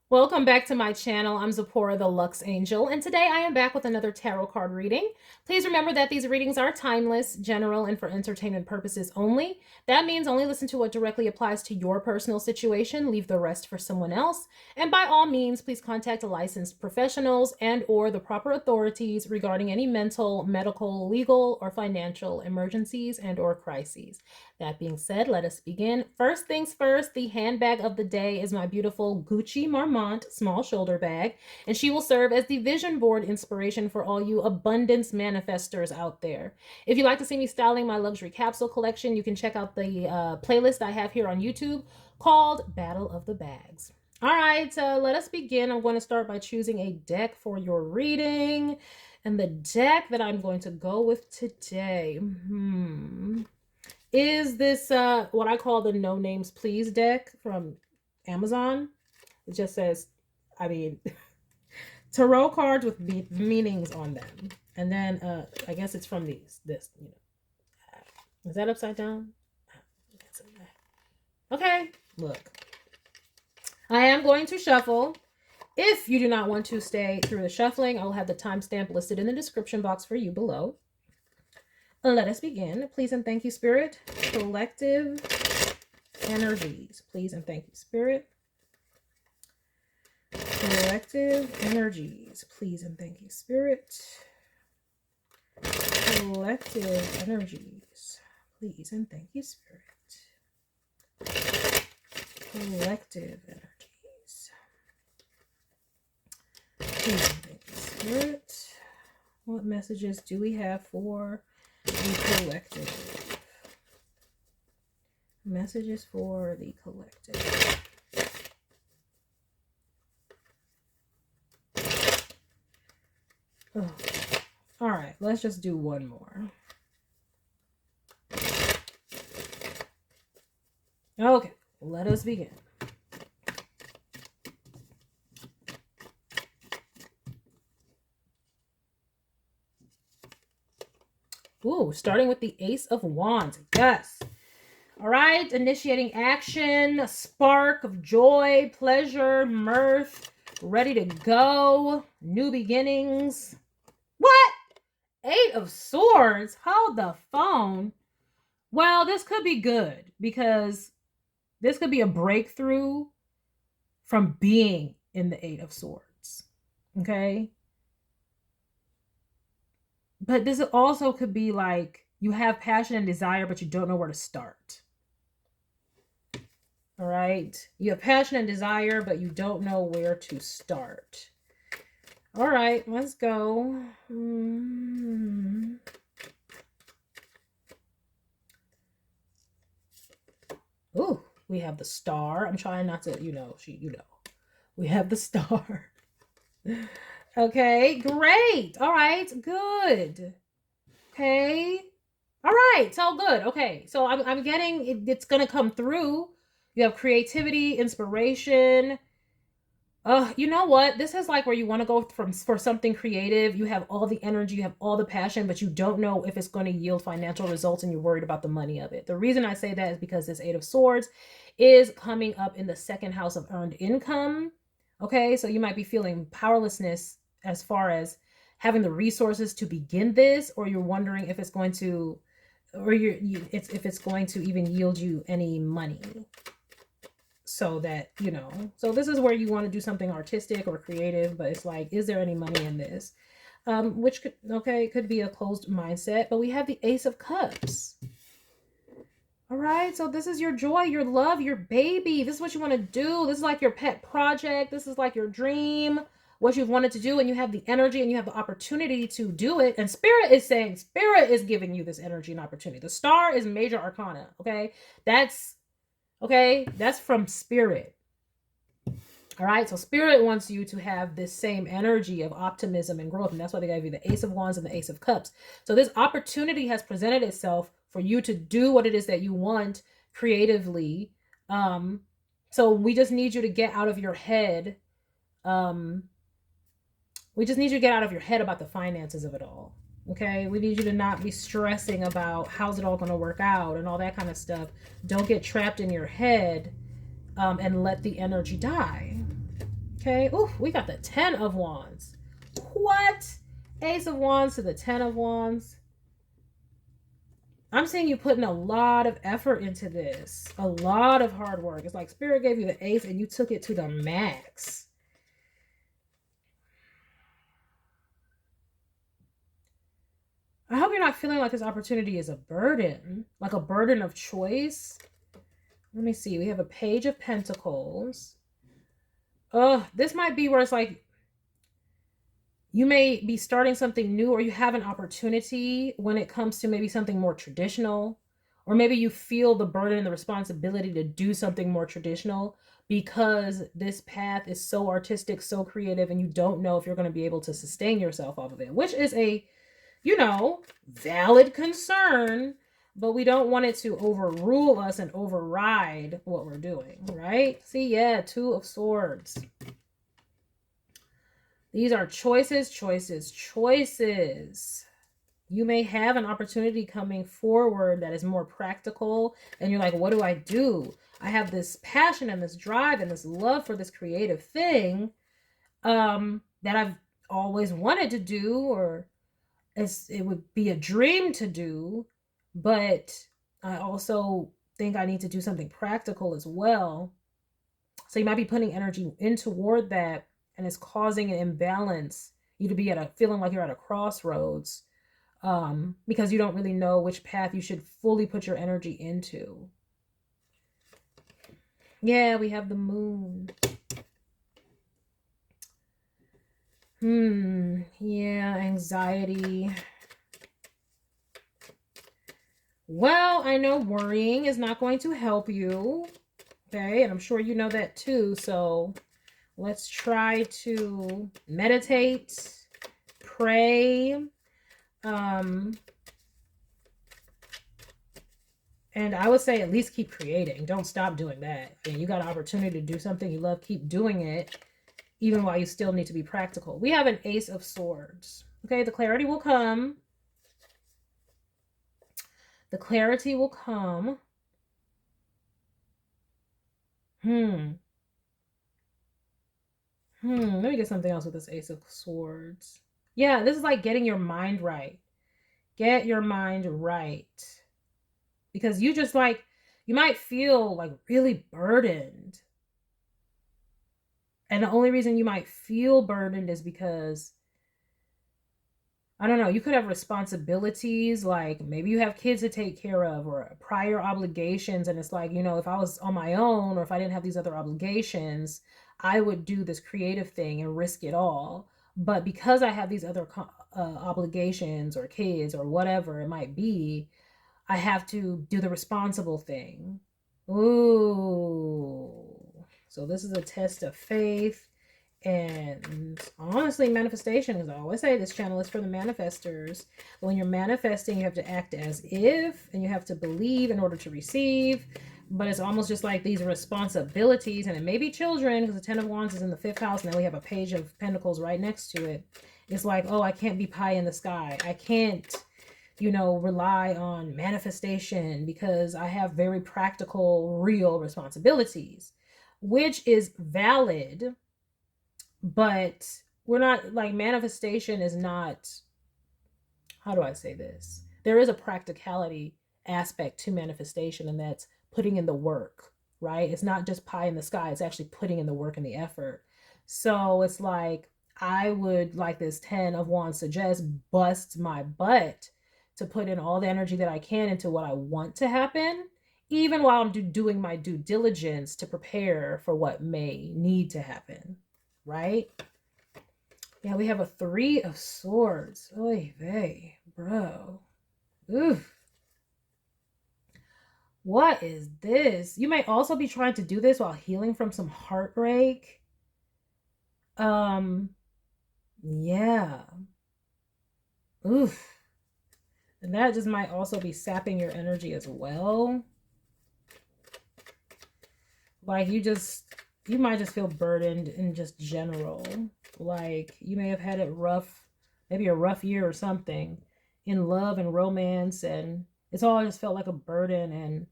Welcome back to my channel. I'm Zipporah the Lux Angel, and today I am back with another tarot card reading. Please remember that these readings are timeless, general, and for entertainment purposes only. That means only listen to what directly applies to your personal situation, leave the rest for someone else. And by all means, please contact licensed professionals and or the proper authorities regarding any mental, medical, legal, or financial emergencies and or crises. That being said, let us begin. First things first, the handbag of the day is my beautiful Gucci Marmont small shoulder bag, and she will serve as the vision board inspiration for all you abundance manifestors out there. If you'd like to see me styling my luxury capsule collection, you can check out the playlist I have here on YouTube called Battle of the Bags. All right, let us begin. I'm going to start by choosing a deck for your reading. And the deck that I'm going to go with today, is this what I call the No Names Please deck from Amazon. It just says, tarot cards with meanings on them. And then I guess it's from this, is that upside down? Okay, look. I am going to shuffle. If you do not want to stay through the shuffling, I'll have the timestamp listed in the description box for you below. Let us begin. Please and thank you, Spirit. Collective energies. Please and thank you, Spirit. Collective energies. Please and thank you, Spirit. Collective energies. Please and thank you, Spirit. Collective energies. Please and thank you, Spirit. What messages do we have for the collective? Messages for the collective. Oh. All right, let's just do one more. Okay, let us begin. Ooh, starting with the Ace of Wands. Yes. All right, initiating action, a spark of joy, pleasure, mirth, ready to go, new beginnings. What? Eight of Swords? Hold the phone. Well, this could be good because this could be a breakthrough from being in the Eight of Swords. Okay? But this also could be like you have passion and desire, but you don't know where to start. All right. You have passion and desire, but you don't know where to start. All right, let's go. Ooh, we have the Star. I'm trying not to, we have the Star. Okay, great. All right, good. Okay. All right, so good. Okay, so I'm getting it's gonna come through. You have creativity, inspiration. You know what? This is like where you want to go for something creative. You have all the energy, you have all the passion, but you don't know if it's going to yield financial results and you're worried about the money of it. The reason I say that is because this Eight of Swords is coming up in the second house of earned income. Okay, so you might be feeling powerlessness as far as having the resources to begin this, or you're wondering if it's going to, or if it's going to even yield you any money. So that, so this is where you want to do something artistic or creative, but it's like, is there any money in this? Which could be a closed mindset, but we have the Ace of Cups. All right, so this is your joy, your love, your baby. This is what you want to do. This is like your pet project. This is like your dream, what you've wanted to do, and you have the energy and you have the opportunity to do it. And Spirit is saying, Spirit is giving you this energy and opportunity. The Star is major arcana, okay? That's from Spirit. All right, so Spirit wants you to have this same energy of optimism and growth, and that's why they gave you the Ace of Wands and the Ace of Cups. So this opportunity has presented itself for you to do what it is that you want creatively. So we just need you to get out of your head. We just need you to get out of your head about the finances of it all. Okay, we need you to not be stressing about how's it all going to work out and all that kind of stuff. Don't get trapped in your head and let the energy die. Okay. Ooh, we got the 10 of Wands. What? Ace of Wands to the 10 of Wands. I'm seeing you putting a lot of effort into this. A lot of hard work. It's like Spirit gave you the ace and you took it to the max. I hope you're not feeling like this opportunity is a burden. Like a burden of choice. Let me see. We have a Page of Pentacles. This might be where it's like you may be starting something new, or you have an opportunity when it comes to maybe something more traditional, or maybe you feel the burden and the responsibility to do something more traditional because this path is so artistic, so creative, and you don't know if you're going to be able to sustain yourself off of it, which is a, valid concern, but we don't want it to overrule us and override what we're doing, right? See, yeah, Two of Swords. These are choices, choices, choices. You may have an opportunity coming forward that is more practical, and you're like, what do I do? I have this passion and this drive and this love for this creative thing that I've always wanted to do, or it would be a dream to do, but I also think I need to do something practical as well. So you might be putting energy in toward that, and it's causing an imbalance, you to be feeling like you're at a crossroads, because you don't really know which path you should fully put your energy into. Yeah, we have the Moon. Yeah, anxiety. Well, I know worrying is not going to help you. Okay, and I'm sure you know that too. So let's try to meditate, pray, and I would say at least keep creating. Don't stop doing that. I mean, you got an opportunity to do something you love, keep doing it, even while you still need to be practical. We have an Ace of Swords. Okay, the clarity will come. The clarity will come. Let me get something else with this Ace of Swords. Yeah, this is like getting your mind right. Get your mind right. Because you just you might feel like really burdened. And the only reason you might feel burdened is because, I don't know, you could have responsibilities, like maybe you have kids to take care of or prior obligations. And it's like, if I was on my own, or if I didn't have these other obligations, I would do this creative thing and risk it all. But because I have these other obligations or kids or whatever it might be, I have to do the responsible thing. Ooh. So this is a test of faith. And honestly, manifestation, as I always say, this channel is for the manifestors. When you're manifesting, you have to act as if, and you have to believe in order to receive. But it's almost just like these responsibilities, and it may be children, because the Ten of Wands is in the 5th house, and then we have a Page of Pentacles right next to it. It's like, oh, I can't be pie in the sky. I can't, rely on manifestation because I have very practical, real responsibilities, which is valid. But we're not, like, manifestation is not, how do I say this? There is a practicality aspect to manifestation, and that's putting in the work, right? It's not just pie in the sky. It's actually putting in the work and the effort. So it's like, I would, like this 10 of Wands suggests, bust my butt to put in all the energy that I can into what I want to happen, even while I'm doing my due diligence to prepare for what may need to happen, right? Yeah, we have a 3 of Swords. Oy vey, bro. Oof. What is this? You may also be trying to do this while healing from some heartbreak. Yeah. Oof. And that just might also be sapping your energy as well. Like, you might just feel burdened in just general. Like, you may have had it rough, maybe a rough year or something in love and romance, and it's all just felt like a burden. And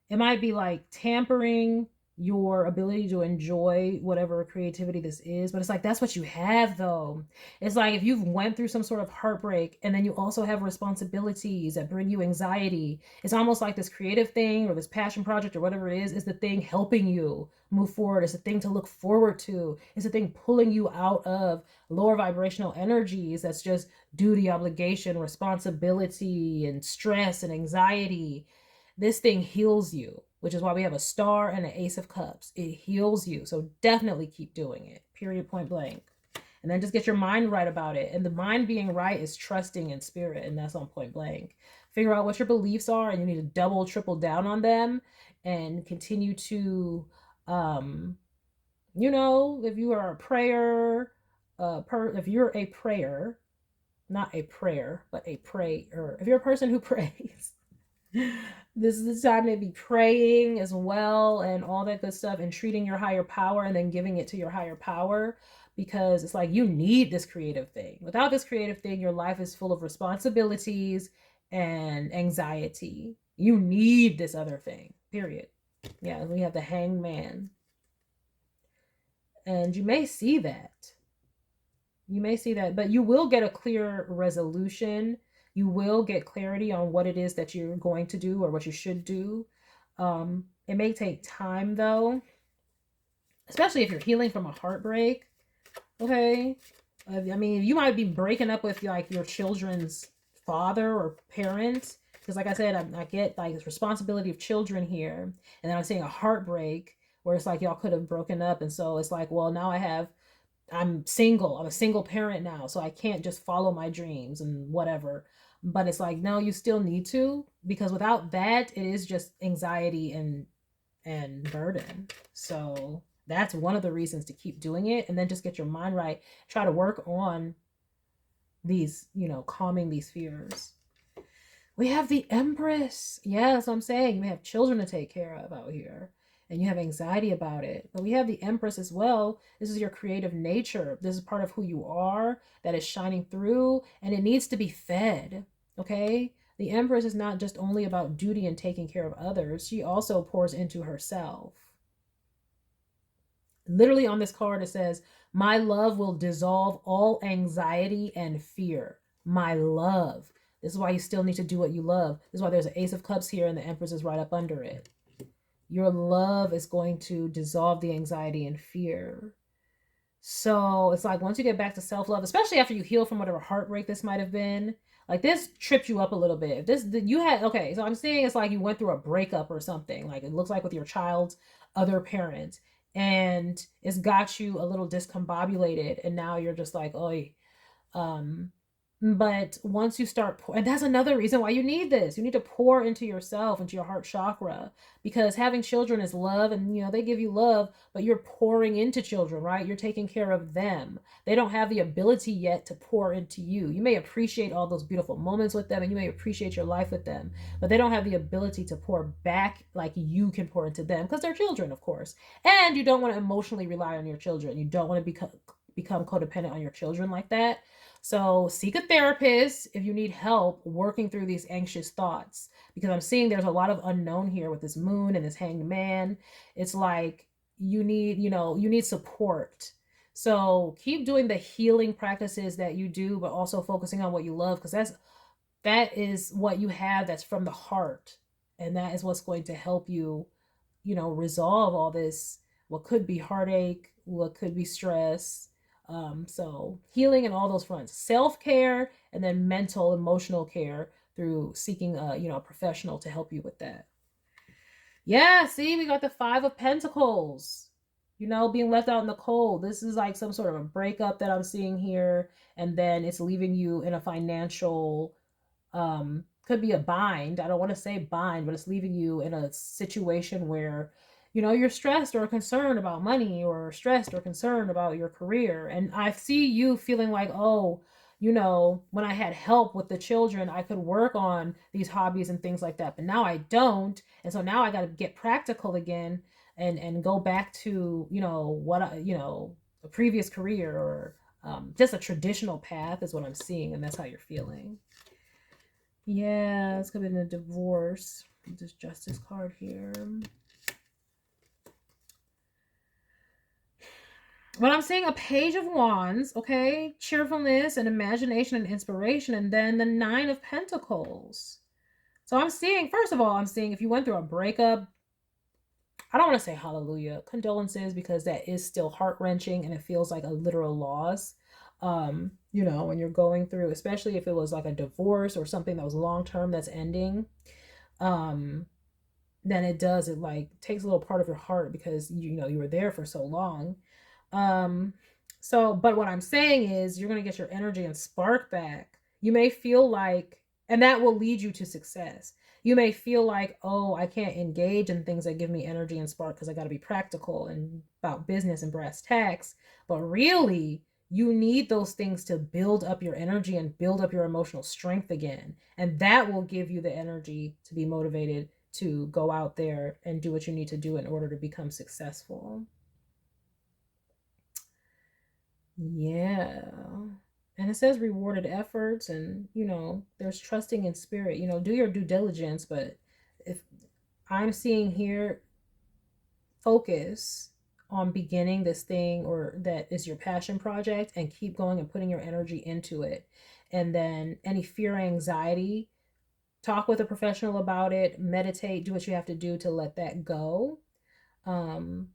it might be like tampering your ability to enjoy whatever creativity this is. But it's like, that's what you have though. It's like if you've went through some sort of heartbreak and then you also have responsibilities that bring you anxiety, it's almost like this creative thing or this passion project or whatever it is the thing helping you move forward. It's a thing to look forward to. It's a thing pulling you out of lower vibrational energies that's just duty, obligation, responsibility, and stress and anxiety. This thing heals you, which is why we have a star and an ace of cups. It heals you. So definitely keep doing it. Period, point blank. And then just get your mind right about it. And the mind being right is trusting in spirit. And that's on point blank. Figure out what your beliefs are, and you need to double, triple down on them and continue to, you know, if you are a prayer, if you're a prayer, not a prayer, but a prayer, if you're a person who prays, this is the time to be praying as well and all that good stuff, and treating your higher power and then giving it to your higher power, because it's like you need this creative thing. Without this creative thing, your life is full of responsibilities and anxiety. You need this other thing, period. Yeah, we have the Hanged Man. And you may see that. You may see that, but you will get a clear resolution. You will get clarity on what it is that you're going to do or what you should do. It may take time though, especially if you're healing from a heartbreak. Okay. I mean, you might be breaking up with like your children's father or parent. Because like I said, I get like this responsibility of children here. And then I'm seeing a heartbreak where it's like y'all could have broken up. And so it's like, well, now I'm single. I'm a single parent now, so I can't just follow my dreams and whatever. But it's like, no, you still need to, because without that, it is just anxiety and burden. So that's one of the reasons to keep doing it, and then just get your mind right. Try to work on these, you know, calming these fears. We have the Empress. Yeah, that's what I'm saying. We have children to take care of out here, and you have anxiety about it. But we have the Empress as well. This is your creative nature. This is part of who you are that is shining through, and it needs to be fed. Okay? The Empress is not just only about duty and taking care of others. She also pours into herself. Literally on this card, it says, my love will dissolve all anxiety and fear. My love. This is why you still need to do what you love. This is why there's an Ace of Cups here and the Empress is right up under it. Your love is going to dissolve the anxiety and fear. So it's like once you get back to self-love, especially after you heal from whatever heartbreak this might have been, like this tripped you up a little bit. Okay, so I'm saying it's like you went through a breakup or something. Like it looks like with your child's other parent, and it's got you a little discombobulated, and now you're just like, oh, but once you start, and that's another reason why you need this. You need to pour into yourself, into your heart chakra, because having children is love, and you know they give you love, but you're pouring into children, right? You're taking care of them. They don't have the ability yet to pour into you. You may appreciate all those beautiful moments with them, and you may appreciate your life with them, but they don't have the ability to pour back like you can pour into them, because they're children, of course. And you don't want to emotionally rely on your children. You don't want to become codependent on your children like that. So seek a therapist if you need help working through these anxious thoughts, because I'm seeing there's a lot of unknown here with this moon and this Hanged Man. It's like you need support. So keep doing the healing practices that you do, but also focusing on what you love, because that is what you have that's from the heart. And that is what's going to help you, resolve all this, what could be heartache, what could be stress. So healing in all those fronts, self-care, and then mental, emotional care through seeking a professional to help you with that. Yeah, see, we got the Five of Pentacles, being left out in the cold. This is like some sort of a breakup that I'm seeing here. And then it's leaving you in a financial, could be a bind. I don't want to say bind, but it's leaving you in a situation where you're stressed or concerned about money, or stressed or concerned about your career. And I see you feeling like, oh, when I had help with the children, I could work on these hobbies and things like that. But now I don't. And so now I got to get practical again and go back to, a previous career, or just a traditional path is what I'm seeing. And that's how you're feeling. Yeah, it's going to be a divorce. This Justice card here. But I'm seeing a page of wands, okay? Cheerfulness and imagination and inspiration. And then the 9 of pentacles. So I'm seeing, first of all, I'm seeing if you went through a breakup, I don't want to say hallelujah, condolences, because that is still heart-wrenching and it feels like a literal loss. You know, when you're going through, especially if it was like a divorce or something that was long-term that's ending, um, then it like takes a little part of your heart because you know you were there for so long. Um, so, but what I'm saying is you're going to get your energy and spark back. You may feel like, and that will lead you to success. You may feel like, oh, I can't engage in things that give me energy and spark because I got to be practical and about business and brass tacks. But really, you need those things to build up your energy and build up your emotional strength again. And that will give you the energy to be motivated to go out there and do what you need to do in order to become successful. Yeah. And it says rewarded efforts, and you know, there's trusting in spirit. You know, do your due diligence, but if I'm seeing here, focus on beginning this thing or that is your passion project and keep going and putting your energy into it. And then any fear or anxiety, talk with a professional about it, meditate, do what you have to do to let that go. Um,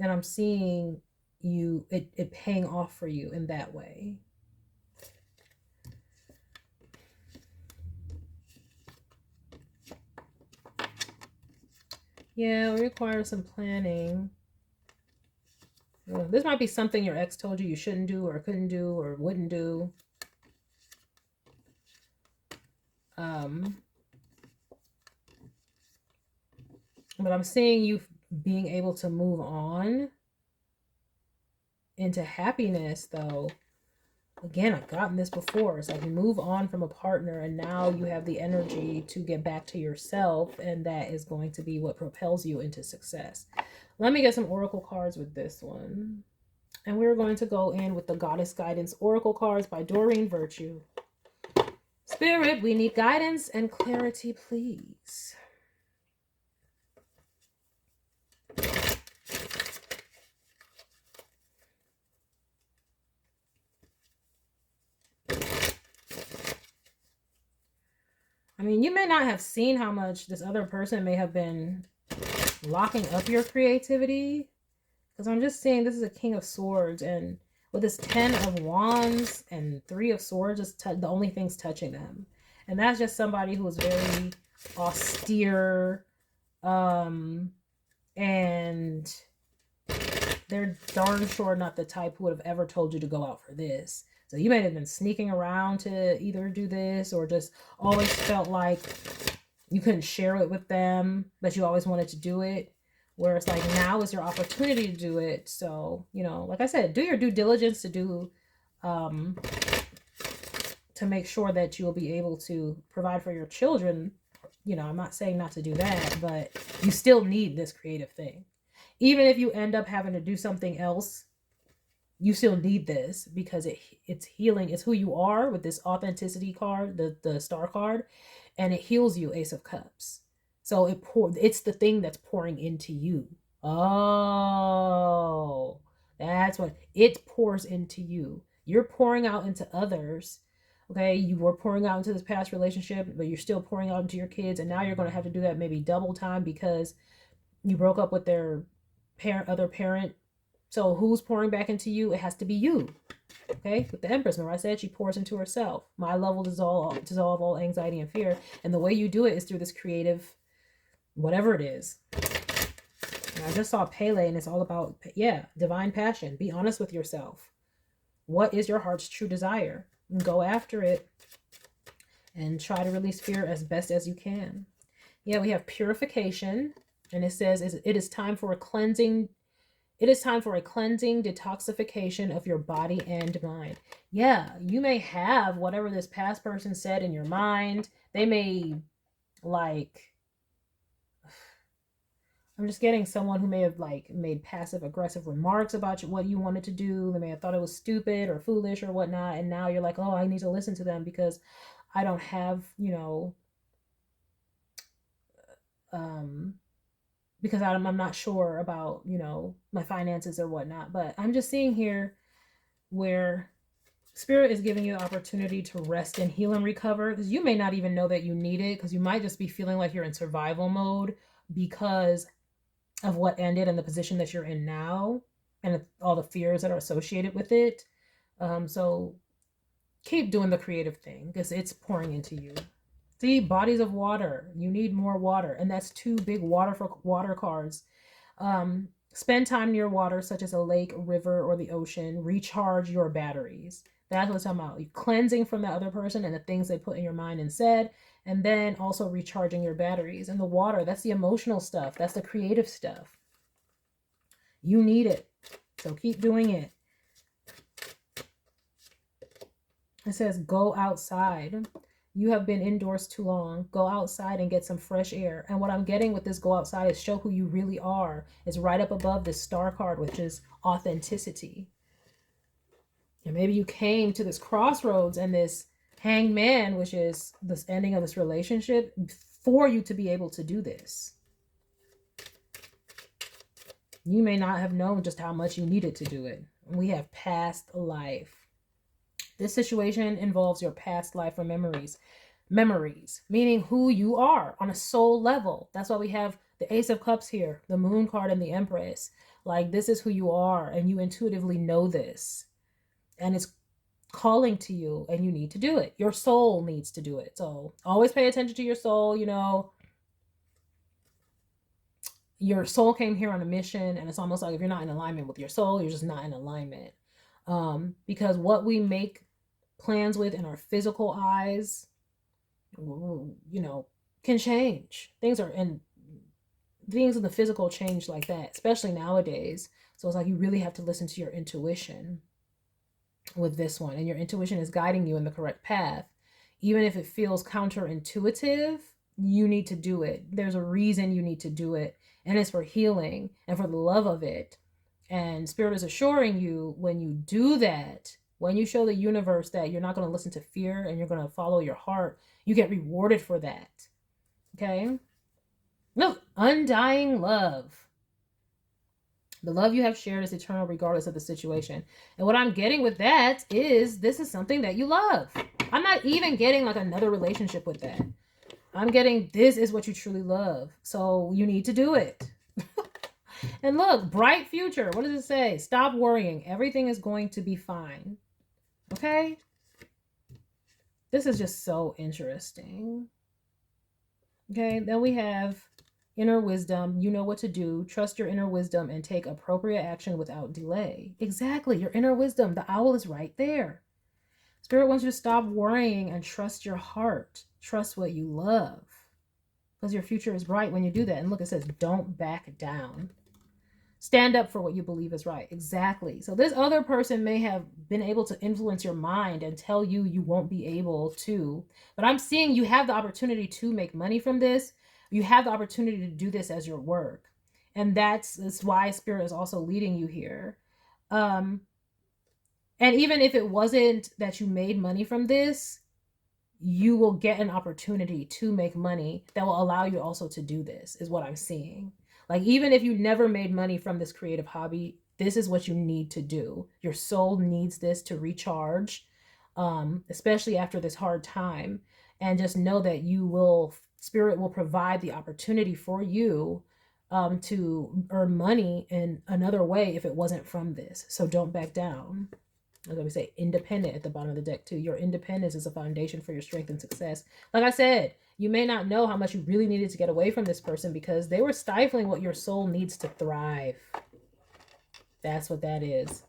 and I'm seeing it paying off for you in that way. Yeah, it requires some planning. This might be something your ex told you shouldn't do or couldn't do or wouldn't do. Um, but I'm seeing you being able to move on into happiness, though. Again, I've gotten this before. It's like you move on from a partner and now you have the energy to get back to yourself, and that is going to be what propels you into success. Let me get some oracle cards with this one. And we're going to go in with the Goddess Guidance Oracle cards by Doreen Virtue. Spirit, we need guidance and clarity, please. I mean, you may not have seen how much this other person may have been locking up your creativity, because I'm just seeing this is a King of Swords, and with this 10 of Wands and 3 of Swords is the only things touching them. And that's just somebody who is very austere, and they're darn sure not the type who would have ever told you to go out for this. So you may have been sneaking around to either do this or just always felt like you couldn't share it with them, but you always wanted to do it. Where it's like now is your opportunity to do it. So, you know, like I said, do your due diligence to make sure that you'll be able to provide for your children. You know, I'm not saying not to do that, but you still need this creative thing. Even if you end up having to do something else, you still need this because it's healing. It's who you are with this authenticity card, the star card, and it heals you, Ace of Cups. So it's the thing that's pouring into you. Oh, that's what it pours into you. You're pouring out into others. Okay, you were pouring out into this past relationship, but you're still pouring out into your kids, and now you're going to have to do that maybe double time because you broke up with their other parent. So who's pouring back into you? It has to be you. Okay, with the Empress, remember I said she pours into herself. My love will dissolve all anxiety and fear, and the way you do it is through this creative, whatever it is. And I just saw Pele, and it's all about, yeah, divine passion. Be honest with yourself. What is your heart's true desire? And go after it, and try to release fear as best as you can. Yeah, we have purification, and it says it is time for a cleansing. It is time for a cleansing detoxification of your body and mind. Yeah, you may have whatever this past person said in your mind. They may, like, I'm just getting someone who may have, like, made passive aggressive remarks about what you wanted to do. They may have thought it was stupid or foolish or whatnot. And now you're like, oh, I need to listen to them because I don't have, you know, because I'm not sure about, you know, my finances or whatnot. But I'm just seeing here where Spirit is giving you the opportunity to rest and heal and recover, because you may not even know that you need it, because you might just be feeling like you're in survival mode because of what ended and the position that you're in now and all the fears that are associated with it. So keep doing the creative thing because it's pouring into you. See, bodies of water. You need more water. And that's 2 big water cards. Spend time near water, such as a lake, river, or the ocean. Recharge your batteries. That's what I'm talking about. You're cleansing from that other person and the things they put in your mind and said. And then also recharging your batteries. And the water, that's the emotional stuff. That's the creative stuff. You need it. So keep doing it. It says, go outside. You have been indoors too long. Go outside and get some fresh air. And what I'm getting with this go outside is show who you really are. It's right up above this star card, which is authenticity. And maybe you came to this crossroads and this hanged man, which is this ending of this relationship, for you to be able to do this. You may not have known just how much you needed to do it. We have past life. This situation involves your past life or memories. Memories, meaning who you are on a soul level. That's why we have the Ace of Cups here, the Moon card and the Empress. Like, this is who you are, and you intuitively know this. And it's calling to you, and you need to do it. Your soul needs to do it. So always pay attention to your soul. You know, your soul came here on a mission, and it's almost like if you're not in alignment with your soul, you're just not in alignment. Because what we make plans with in our physical eyes, you know, can change. Things in the physical change like that, especially nowadays. So it's like you really have to listen to your intuition with this one, and your intuition is guiding you in the correct path. Even if it feels counterintuitive, you need to do it. There's a reason you need to do it, and it's for healing and for the love of it. And Spirit is assuring you, when you do that, when you show the universe that you're not going to listen to fear and you're going to follow your heart, you get rewarded for that. Okay? Look, undying love. The love you have shared is eternal regardless of the situation. And what I'm getting with that is this is something that you love. I'm not even getting like another relationship with that. I'm getting this is what you truly love. So you need to do it. And look, bright future. What does it say? Stop worrying. Everything is going to be fine. Okay? This is just so interesting. Okay, then we have inner wisdom. You know what to do. Trust your inner wisdom and take appropriate action without delay. Exactly, your inner wisdom. The owl is right there. Spirit wants you to stop worrying and trust your heart. Trust what you love. Because your future is bright when you do that. And look, it says, don't back down. Stand up for what you believe is right. Exactly. So this other person may have been able to influence your mind and tell you you won't be able to. But I'm seeing you have the opportunity to make money from this. You have the opportunity to do this as your work. And that's why Spirit is also leading you here. And even if it wasn't that you made money from this, you will get an opportunity to make money that will allow you also to do this, is what I'm seeing. Like, even if you never made money from this creative hobby, this is what you need to do. Your soul needs this to recharge, especially after this hard time. And just know that Spirit will provide the opportunity for you to earn money in another way if it wasn't from this. So don't back down. As we say, independent at the bottom of the deck too. Your independence is a foundation for your strength and success. Like I said, you may not know how much you really needed to get away from this person because they were stifling what your soul needs to thrive. That's what that is.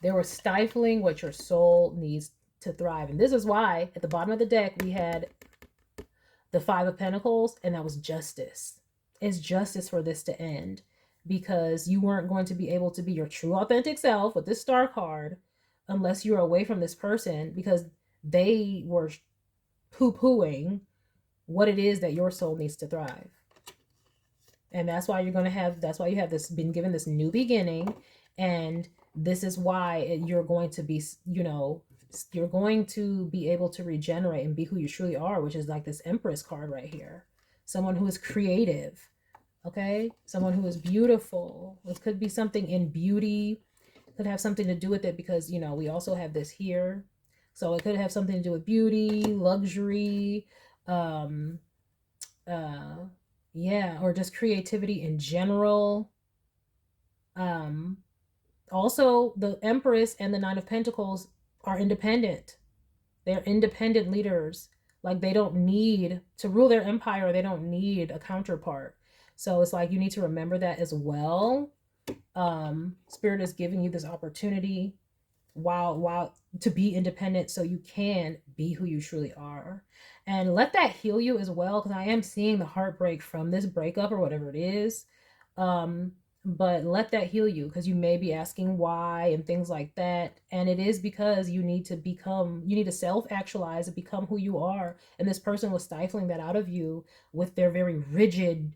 They were stifling what your soul needs to thrive. And this is why at the bottom of the deck we had the 5 of Pentacles, and that was justice. It's justice for this to end, because you weren't going to be able to be your true authentic self with this star card unless you're away from this person, because they were poo-pooing what it is that your soul needs to thrive. And that's why you have this, been given this new beginning. And this is why you're going to be, you're going to be able to regenerate and be who you truly are, which is like this Empress card right here. Someone who is creative, Okay, someone who is beautiful. It could be something in beauty. It could have something to do with it because, you know, we also have this here. So it could have something to do with beauty, luxury, um, uh, yeah, or just creativity in general. Um, Also, the Empress and the Nine of Pentacles are independent. They're independent leaders. Like they don't need to rule their empire. They don't need a counterpart. So it's like you need to remember that as well. Spirit is giving you this opportunity while to be independent so you can be who you truly are. And let that heal you as well, because I am seeing the heartbreak from this breakup or whatever it is. Um, but let that heal you, because you may be asking why and things like that. And it is because you need to self-actualize and become who you are. And this person was stifling that out of you with their very rigid,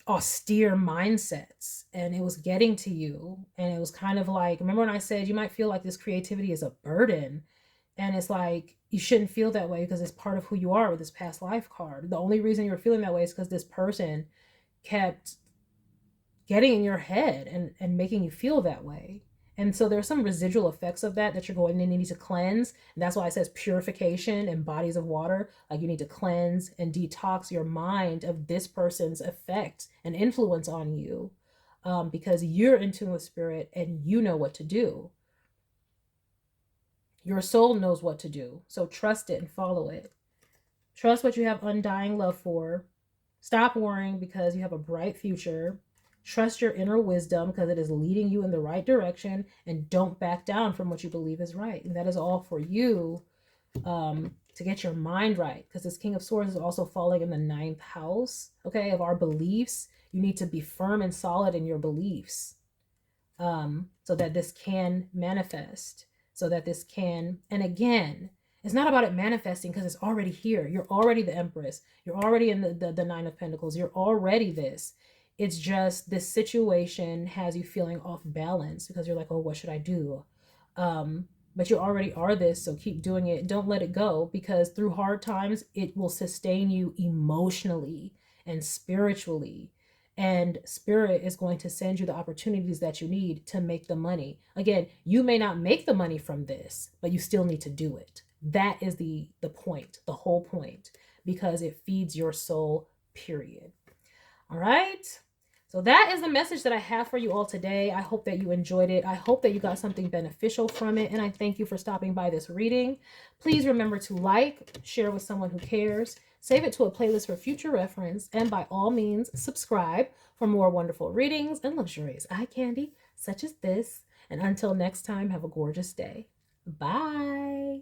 austere mindsets, and it was getting to you. And it was kind of like, remember when I said you might feel like this creativity is a burden, and it's like you shouldn't feel that way because it's part of who you are with this past life card. The only reason you're feeling that way is because this person kept getting in your head and making you feel that way. And so there's some residual effects of that you're going to need to cleanse. And that's why it says purification and bodies of water. Like you need to cleanse and detox your mind of this person's effect and influence on you, because you're in tune with spirit and you know what to do. Your soul knows what to do. So trust it and follow it. Trust what you have undying love for. Stop worrying because you have a bright future. Trust your inner wisdom because it is leading you in the right direction, and don't back down from what you believe is right. And that is all for you, to get your mind right, because this King of Swords is also falling in the 9th house, okay, of our beliefs. You need to be firm and solid in your beliefs, so that this can manifest, so that this can, and again, it's not about it manifesting because it's already here. You're already the Empress. You're already in the Nine of Pentacles. You're already this. It's just this situation has you feeling off balance because you're like, oh, what should I do? But you already are this, so keep doing it. Don't let it go, because through hard times, it will sustain you emotionally and spiritually. And spirit is going to send you the opportunities that you need to make the money. Again, you may not make the money from this, but you still need to do it. That is the point, the whole point, because it feeds your soul, period. All right. So that is the message that I have for you all today. I hope that you enjoyed it. I hope that you got something beneficial from it. And I thank you for stopping by this reading. Please remember to like, share with someone who cares, save it to a playlist for future reference, and by all means, subscribe for more wonderful readings and luxurious eye candy such as this. And until next time, have a gorgeous day. Bye.